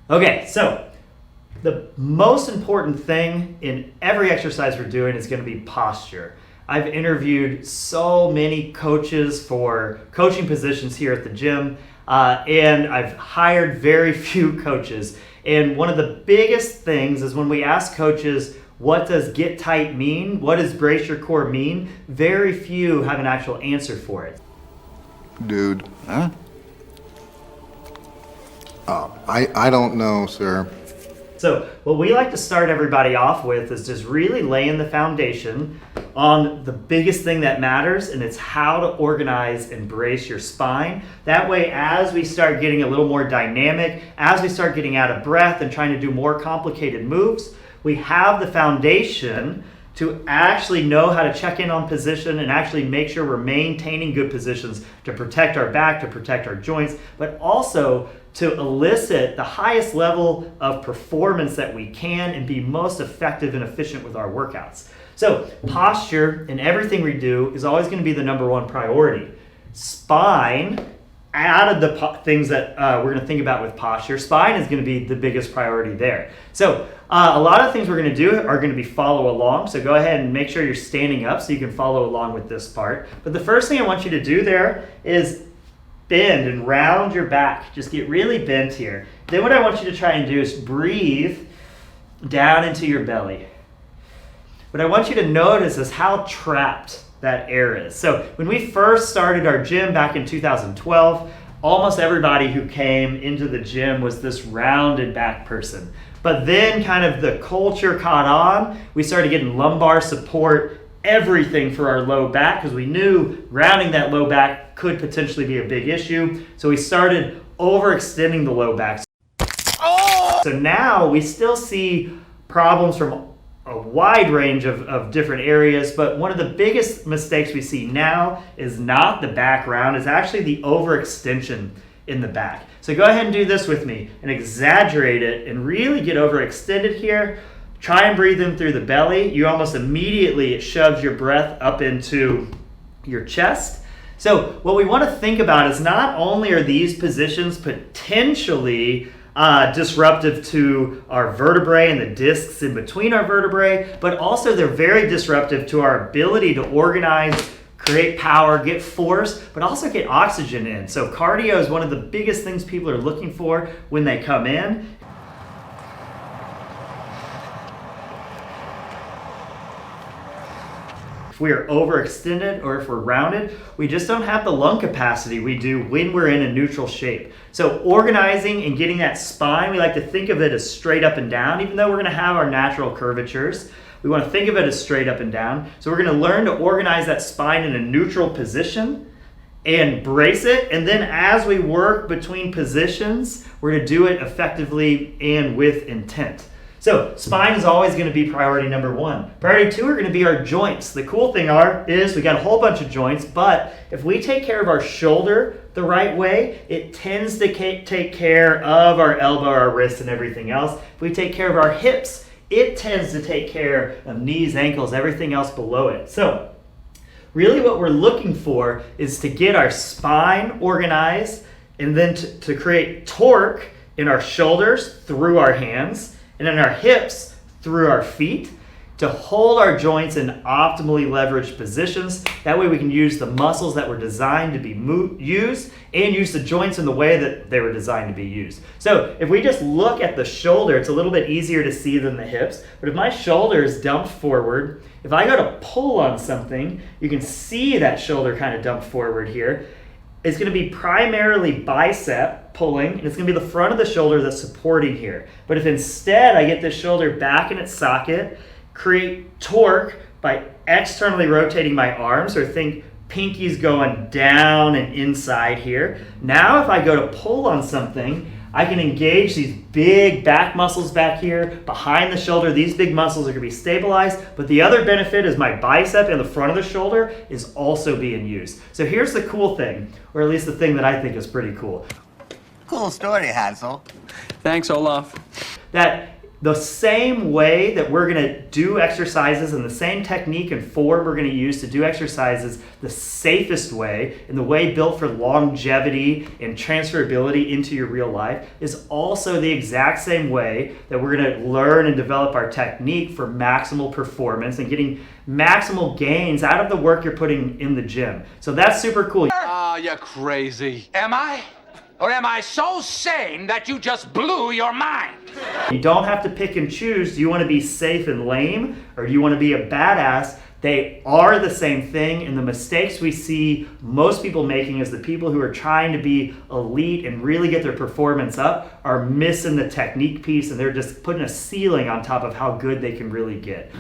Okay, so the most important thing in every exercise we're doing is going to be posture. I've interviewed so many coaches for coaching positions here at the gym, and I've hired very few coaches. And one of the biggest things is when we ask coaches, what does get tight mean? What does brace your core mean? Very few have an actual answer for it. Dude. Huh? I don't know, sir. So what we like to start everybody off with is just really laying the foundation on the biggest thing that matters, and it's how to organize and brace your spine. That way, as we start getting a little more dynamic, as we start getting out of breath and trying to do more complicated moves, we have the foundation to actually know how to check in on position and actually make sure we're maintaining good positions to protect our back, to protect our joints, but also to elicit the highest level of performance that we can and be most effective and efficient with our workouts. So posture in everything we do is always going to be the number one priority. Spine, out of the things that we're going to think about with posture, spine is going to be the biggest priority there. So a lot of things we're going to do are going to be follow along. So go ahead and make sure you're standing up so you can follow along with this part. But the first thing I want you to do there is bend and round your back. Just get really bent here. Then what I want you to try and do is breathe down into your belly. What I want you to notice is how trapped that air is. So when we first started our gym back in 2012, almost everybody who came into the gym was this rounded back person. But then kind of the culture caught on. We started getting lumbar support, everything for our low back, because we knew rounding that low back could potentially be a big issue. So we started overextending the low back. So now we still see problems from a wide range of different areas, but one of the biggest mistakes we see now is not the back round, it's actually the overextension in the back. So go ahead and do this with me and exaggerate it and really get overextended here. Try and breathe in through the belly. You almost immediately, it shoves your breath up into your chest. So what we want to think about is not only are these positions potentially disruptive to our vertebrae and the discs in between our vertebrae, but also they're very disruptive to our ability to organize, create power, get force, but also get oxygen in. So cardio is one of the biggest things people are looking for when they come in. If we are overextended or if we're rounded, we just don't have the lung capacity we do when we're in a neutral shape. So organizing and getting that spine, we like to think of it as straight up and down, even though we're going to have our natural curvatures. We want to think of it as straight up and down. So we're going to learn to organize that spine in a neutral position and brace it. And then as we work between positions, we're going to do it effectively and with intent. So spine is always going to be priority number one. Priority two are going to be our joints. The cool thing is we got a whole bunch of joints, but if we take care of our shoulder the right way, it tends to take care of our elbow, our wrist, and everything else. If we take care of our hips, it tends to take care of knees, ankles, everything else below it. So really what we're looking for is to get our spine organized and then to create torque in our shoulders through our hands and in our hips through our feet to hold our joints in optimally leveraged positions. That way we can use the muscles that were designed to be used and use the joints in the way that they were designed to be used. So if we just look at the shoulder, it's a little bit easier to see than the hips, but if my shoulder is dumped forward, if I go to pull on something, you can see that shoulder kind of dumped forward here. It's going to be primarily bicep pulling, and it's going to be the front of the shoulder that's supporting here. But if instead I get this shoulder back in its socket, create torque by externally rotating my arms, or think pinkies going down and inside here. Now if I go to pull on something, I can engage these big back muscles back here behind the shoulder. These big muscles are going to be stabilized, but the other benefit is my bicep in the front of the shoulder is also being used. So here's the cool thing, or at least the thing that I think is pretty cool. Cool story, Hansel. Thanks, Olaf. That the same way that we're going to do exercises and the same technique and form we're going to use to do exercises the safest way and the way built for longevity and transferability into your real life is also the exact same way that we're going to learn and develop our technique for maximal performance and getting maximal gains out of the work you're putting in the gym. So that's super cool. You're crazy. Am I? Or am I so sane that you just blew your mind? You don't have to pick and choose. Do you want to be safe and lame or do you want to be a badass? They are the same thing, and the mistakes we see most people making is the people who are trying to be elite and really get their performance up are missing the technique piece, and they're just putting a ceiling on top of how good they can really get.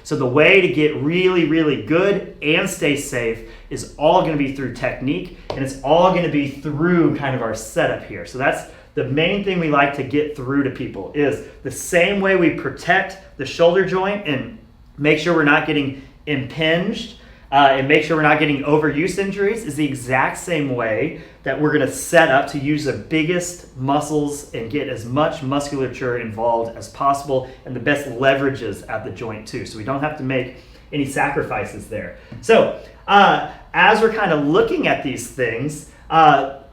So the way to get really, really good and stay safe is all going to be through technique, and it's all going to be through kind of our setup here. So that's the main thing we like to get through to people is the same way we protect the shoulder joint and make sure we're not getting impinged and make sure we're not getting overuse injuries is the exact same way that we're going to set up to use the biggest muscles and get as much musculature involved as possible and the best leverages at the joint too. So we don't have to make any sacrifices there. So as we're kind of looking at these things,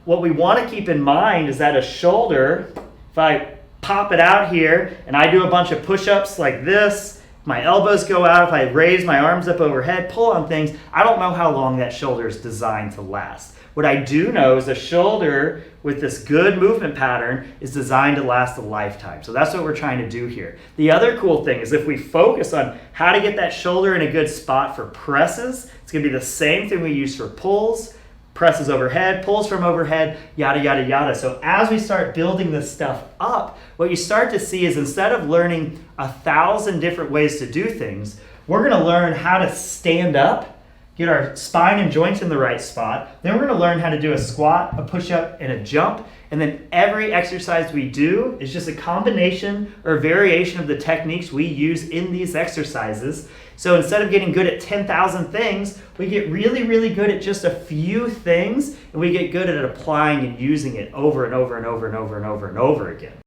what we want to keep in mind is that a shoulder, if I pop it out here and I do a bunch of push-ups like this, my elbows go out, if I raise my arms up overhead, pull on things, I don't know how long that shoulder is designed to last. What I do know is a shoulder with this good movement pattern is designed to last a lifetime. So that's what we're trying to do here. The other cool thing is if we focus on how to get that shoulder in a good spot for presses, it's going to be the same thing we use for pulls, presses overhead, pulls from overhead, yada, yada, yada. So as we start building this stuff up, what you start to see is instead of learning 1,000 different ways to do things, we're going to learn how to stand up, get our spine and joints in the right spot. Then we're going to learn how to do a squat, a push-up, and a jump. And then every exercise we do is just a combination or a variation of the techniques we use in these exercises. So instead of getting good at 10,000 things, we get really, really good at just a few things, and we get good at applying and using it over and over and over and over and over and over again.